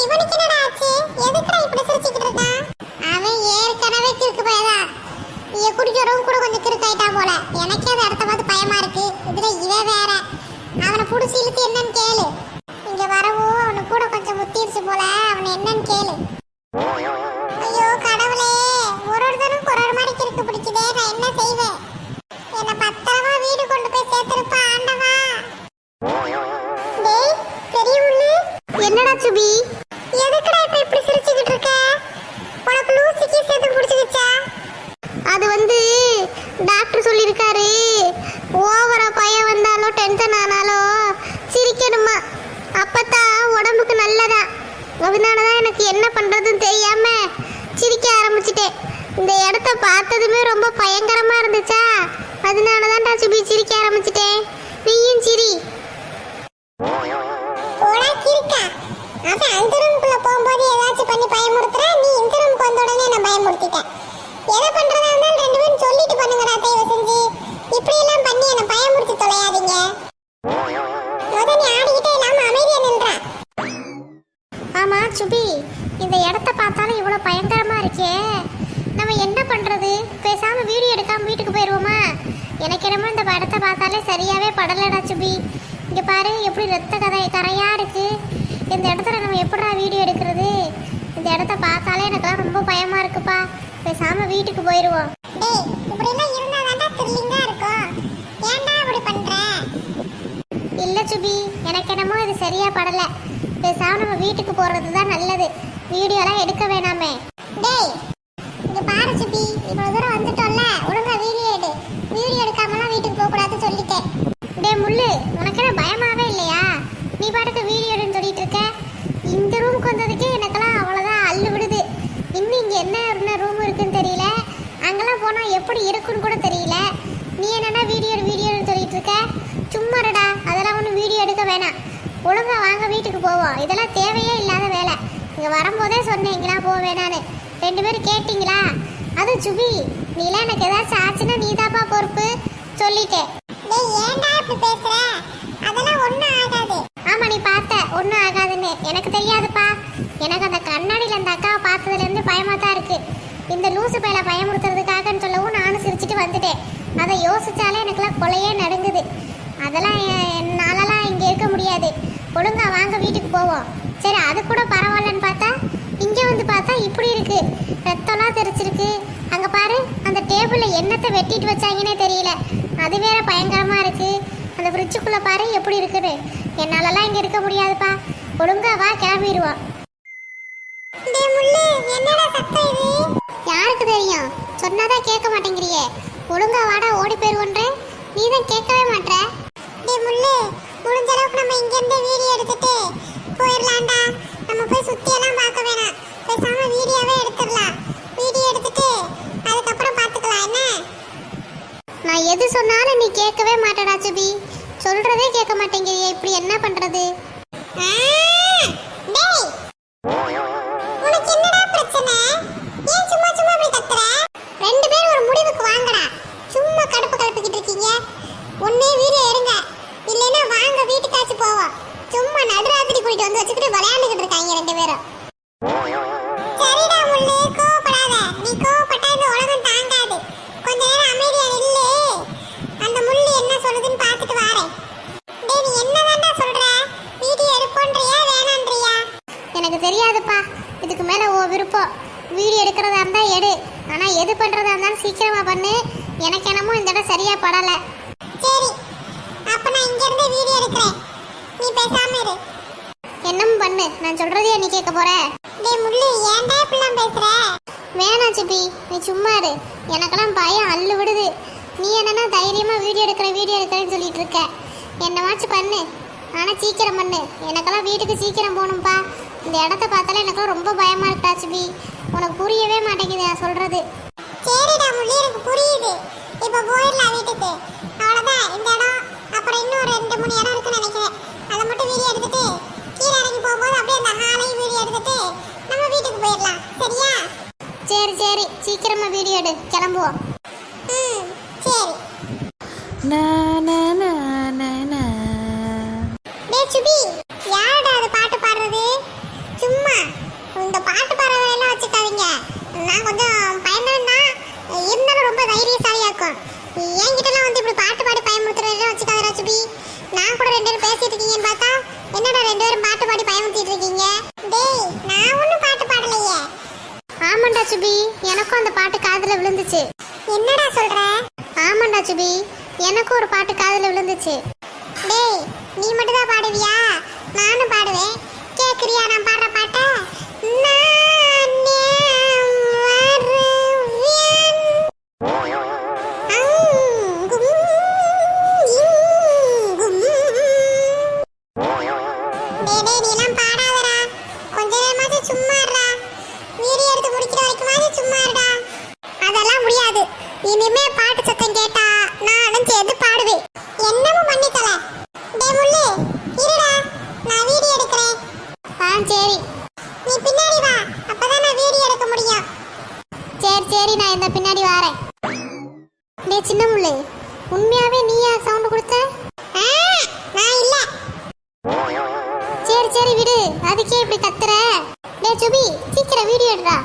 இவனுக்கு என்னடா ஆச்சு? எதுக்குடா இப்படி சிரிச்சிட்டு இருக்கான்? அவன் ஏற்கனவே கிறுக்கு பயதா. இவ குடிக்கிறவன் கூட கொஞ்சம் கிறுக்காயிட்டா போல. எனக்கே அதை அடுத்த பார்த்து பயமா இருக்கு. இதுல இவன் வேற. அவனை புடிச்சு இழுத்து என்னன்னு கேளு. இங்க வரவும் அவனுக்கு கூட கொஞ்சம் முத்திருச்சு போல. அவனை என்னன்னு கேளு. ஐயோ கடவுளே, ஒருத்தனுக்கு ஒரு மாதிரி கிறுக்கு பிடிக்குதே. நான் என்ன செய்வேன்? என்ன பத்திரமா வீடு கொண்டு போய் சேர்த்திருப்பா ஆண்டவா. டேய் பெரியவண்ணு, என்னடா சுபி? எதுக்குடா இப்ப இப்படி சிரிச்சுக்கிட்டு இருக்க? உனக்கு லூசிக்கு சேர்த்து பிடிச்சிருச்சா? அது வந்து டாக்டர் சொல்லியிருக்காரு, ஓவரா பயம் வந்தாலும் டென்ஷன் ஆனாலும் சிரிக்கணுமா, அப்பதான் உடம்புக்கு நல்லதா. அதனாலதான் எனக்கு என்ன பண்றதுன்னு தெரியாம சிரிக்க ஆரம்பிச்சிட்டேன். இந்த இடத்த பார்த்ததுமே ரொம்ப பயங்கரமா இருந்துச்சா, அதனாலதான் சுபி சிரிக்க ஆரம்பிச்சிட்டேன். நீயும் சிரி. போடா கிறுக்கா. அவன் அந்த ரூம்குள்ள போகும்போது ஏதாச்சும் பண்ணி பயமுறுத்துறா, நீ இந்த ரூமுக்கு வந்த உடனே நான் பயமுறுத்திட்ட. எதை பண்றதா இருந்தாலும் ரெண்டு பேரும் சொல்லிட்டு பண்ணுங்கடா. தயவு செஞ்சு இப்படி எல்லாம் பண்ணி என்ன பயமுறுத்தி தொலையாதீங்க. முத நீ ஆடிக்கிட்டே இல்லாம அமைதியா நின்றா. ஆமா சுபி, இந்த இடத்த பார்த்தாலும் இவ்வளவு பயங்கரமா இருக்கே, நம்ம என்ன பண்றது? பேசாம வீடியோ எடுக்காம வீட்டுக்கு போயிருவோமா? எனக்கு என்னமோ இந்த இடத்த பார்த்தாலே சரியாவே படலடா சுபி. இங்க பாரு எப்படி ரத்த கரையா இருக்கு. இந்த இடத்துல நம்ம எப்படா வீடியோ எடுக்கிறது? இந்த இடத்த பார்த்தாலே எனக்குலாம் ரொம்ப பயமா இருக்குப்பா. பேசாம வீட்டுக்கு போயிருவோம். டேய் இப்படி எல்லாம் இருந்தா தான்டா த்ரில்லிங்கா இருக்கும். ஏன்டா இப்படி பண்ற? இல்ல சுபி, எனக்கு என்னமோ இது சரியா படல. பேசாம நம்ம வீட்டுக்கு போறது தான் நல்லது. வீடியோ எல்லாம் எடுக்க வேணாமே. டேய் இங்க பாரு சுபி, இவ்வளவு தூரம் வந்துட்டோம்ல, ஒழுங்கா வீடியோ எடு. வீடியோ எடுக்காமலாம் வீட்டுக்கு போக கூடாதுன்னு சொல்லிட்டேன். டேய் முள்ளு, உனக்கு என்ன பயமாவே இல்லையா? நீ பாட்டுக்கு வீடியோ எடுன்னு சொல்லிட்டு இருக்க. இந்த ரூமுக்கு வந்ததுக்கே எனக்கெல்லாம் அவ்வளோதான் அள்ளு விடுது. இன்னும் இங்கே என்ன ரூம் இருக்குன்னு தெரியல. அங்கெல்லாம் போனால் எப்படி இருக்குன்னு கூட தெரியல. நீ என்னடா வீடியோன்னு சொல்லிட்டு இருக்க? சும்மா இருடா, அதெல்லாம் ஒன்றும் வீடியோ எடுக்க வேணாம். ஒழுங்கா வாங்க வீட்டுக்கு போவோம். இதெல்லாம் தேவையே இல்லாத வேலை. இங்கே வரும்போதே சொன்னேன் இங்கெல்லாம் போக வேணான்னு. ரெண்டு பேரும் கேட்டிங்களா? அது சுபி, நீலாம் எனக்கு ஏதாச்சும் ஆச்சுன்னா நீதாப்பா பொறுப்பு சொல்லிட்டேன். டேய் ஏன்டா இப்படி பேசுற? அதெல்லாம் ஒண்ணும் ஆகாது. ஆமா நீ பார்த்த ஒண்ணும் ஆகாதுன்னு. எனக்கு தெரியாதுப்பா. எனக்கு அந்த கண்ணாடியில அந்த அக்காவை பார்த்ததுல இருந்து பயமா தான் இருக்கு. இந்த லூசு பையல பயமுறுத்துறதுக்காகன்னு சொல்லவும் நானும் சிரிச்சுட்டு வந்துட்டேன். அதை யோசிச்சாலே எனக்குலாம் கொலையே நடுங்குது. அதெல்லாம் என்னாலலாம் இங்க இருக்க முடியாது. ஒழுங்கா வாங்க வீட்டுக்கு போவோம். சரி அது கூட பரவாயில்லன்னு பார்த்தா இங்க வந்து பார்த்தா இப்படி இருக்கு. ரத்தம்லாம் தெரிச்சிருக்கு. அங்க பாரு, அந்த டேபிள்ல என்னத்தை வெட்டிட்டு வச்சாங்கன்னே தெரியல. அது வேற பயங்கரமா இருக்கு. அந்த ஃப்ரிட்ஜுக்குள்ள பாரு எப்படி இருக்குன்னு. என்னாலலாம் இங்க இருக்க முடியாதுப்பா. ஒழுங்கா வா, கிளம்பிடுவோம். யாருக்கு தெரியும்? சொன்னாதான் கேட்க மாட்டேங்கிறியே. ஒழுங்கா வாடா, ஓடி போயிருவோன்ற. நீ தான் கேட்கவே மாட்ற. முடிஞ்ச அளவுக்கு நம்ம இங்க இருந்து வீடியோ எடுத்துட்டு போயிடலாம்டா. நம்ம போய் சுத்தி எல்லாம் பார்க்க வேணாம். பேசாம வீடியோவே எடுத்துடலாம். வீடியோ எடுத்துட்டு அதுக்கப்புறம் பார்த்துக்கலாம். என்ன? நான் எது சொன்னாலும் நீ கேட்கவே மாட்டடா சுபி. சொல்றதே கேட்க மாட்டேங்கிறியே. இப்படி என்ன பண்றது? உனக்கு என்னடா பிரச்சனை? ஏன் சும்மா சும்மா இப்படி கத்துற? ரெண்டு பேரும் ஒரு முடிவுக்கு வாங்கடா. சும்மா கடுப்பு கலப்பிக்கிட்டு இருக்கீங்க. ஒண்ணே வீடியோ எடுங்க, இல்லைன்னா வாங்க வீட்டுக்காச்சு போவோம். சும்மா நடுராத்திரி போயிட்டு வந்து வச்சுக்கிட்டு விளையாண்டுக்கிட்டு இருக்காங்க ரெண்டு பேரும். சரிடா முள்ளு, கோவப்படாத. நீ கோவப்பட்டா இந்த உலகம் தாங்காது. கொஞ்ச நேரம் அமைதியா நில்லு. அந்த முள்ளு என்ன சொல்லுதுன்னு பார்த்துட்டு வாரேன். டேய் நீ என்னதான்டா சொல்ற? வீடியோ எடுப்போன்றியா வேணான்றியா? எனக்கு தெரியாதுப்பா. இதுக்கு மேல ஓ விருப்பம். வீடியோ எடுக்கிறதா இருந்தா எடு, ஆனா எது பண்றதா இருந்தாலும் சீக்கிரமா பண்ணு. எனக்கு என்னமோ இந்த இடம் சரியா படல. சரி, அப்ப நான் இங்க இருந்து வீடியோ எடுக்கிறேன். நீ பேசாம இரு. என்னமும் பண்ணு, நான் சொல்றதையே நீ கேட்க போற? டேய் முள்ளு, ஏன்டா இப்படிலாம் பேசுற? வேணாம் சிபி, நீ சும்மா இரு. எனக்கெல்லாம் பயம் அள்ளு விடுது. நீ என்னன்னா தைரியமா வீடியோ எடுக்கிறேன்னு சொல்லிட்டு இருக்க. என்னவாச்சும் பண்ணு, ஆனா சீக்கிரம் பண்ணு. எனக்கெல்லாம் வீட்டுக்கு சீக்கிரம் போகணும்ப்பா. இந்த இடத்த பார்த்தாலே எனக்கெல்லாம் ரொம்ப பயமா இருக்கா சிபி. உனக்கு புரியவே மாட்டேங்குது நான் சொல்றது. சரிடா முள்ளி, எனக்கு புரியுது. இப்ப போயிடலாம் வீட்டுக்கு. அவ்வளவுதான் இந்த இடம். அப்புறம் இன்னும் 2-3 இடம் இருக்குன்னு நினைக்கிறேன். அதை மட்டும் வீடியோ எடுத்துட்டு கீழே இறங்கி போகும்போது அப்படியே அந்த ஹாலையும் வீடியோ எடுத்துட்டு நம்ம வீட்டுக்கு போயிடலாம். சரியா? சரி சரி, சீக்கிரமா வீடியோ எடு, கிளம்புவோம். சரி. டேய் சுபி, யாரடா அது பாட்டு பாடுறது? சும்மா பயமுத்திட்டு இருக்கீங்க? டேய் நான் ஒண்ணும் பாட்டு பாடலையே. ஆமாண்டா சுபி, எனக்கும் அந்த பாட்டு காதுல விழுந்துச்சு. என்னடா சொல்ற? ஆமாண்டா சுபி, எனக்கும் ஒரு பாட்டு காதுல விழுந்துச்சு. டேய் நீ மட்டும் தான் பாடுவியா? நானும் பாடுவேன். கேக்குறியா நான் பாடுற பாட்ட? நானே வருவேன். அங்கும் இங்கும். டேய் டேய் நீ எல்லாம் பாடாதடா. கொஞ்ச நேரமாச்சு சும்மா இருடா. வீடியோ எடுத்து முடிக்கிற வரைக்குமாச்சு சும்மா இருடா. அதெல்லாம் முடியாது. இனிமே பாட்டு சத்தம் கேட்டா நானும் சேர்ந்து பாடுவேன். என்னமும் பண்ணி தல. டேய் முள்ளு இருடா, நான் வீடியோ எடுக்கிறேன். சரி நீ பின்னாடி வா, அப்பதான் நான் வீடியோ எடுக்க முடியும். சரி நான் இந்த பின்னாடி வரேன். டே சின்ன முள்ளு, உண்மையாவே நீயா சவுண்ட் கொடுத்த? நான் இல்ல. சரி விடு, அதுக்கே இப்படி கத்துற. டே சுபி, சீக்கிரம் வீடியோ எடுடா.